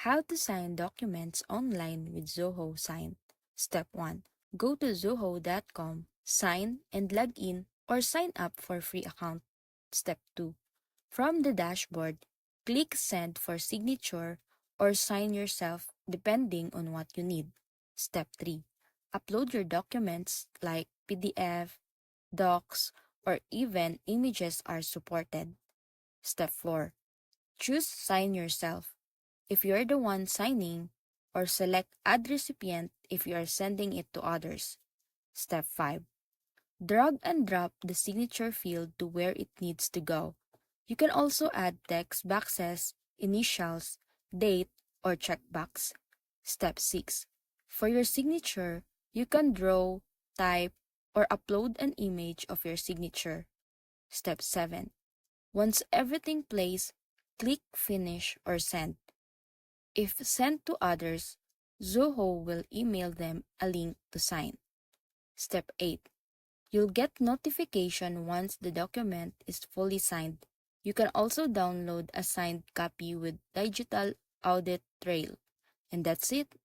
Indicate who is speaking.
Speaker 1: How to sign documents online with Zoho Sign. Step 1. Go to zoho.com, sign and log in or sign up for free account. Step 2. From the dashboard, click Send for signature or sign yourself depending on what you need. Step 3. Upload your documents like PDF, docs, or even images are supported. Step 4. Choose Sign Yourself if you're the one signing, or select Add Recipient if you are sending it to others. Step 5. Drag and drop the signature field to where it needs to go. You can also add text boxes, initials, date, or checkbox. Step 6. For your signature, you can draw, type, or upload an image of your signature. Step 7. Once everything plays, click Finish or Send. If sent to others, Zoho will email them a link to sign. Step 8. You'll get notification once the document is fully signed. You can also download a signed copy with digital audit trail. And that's it.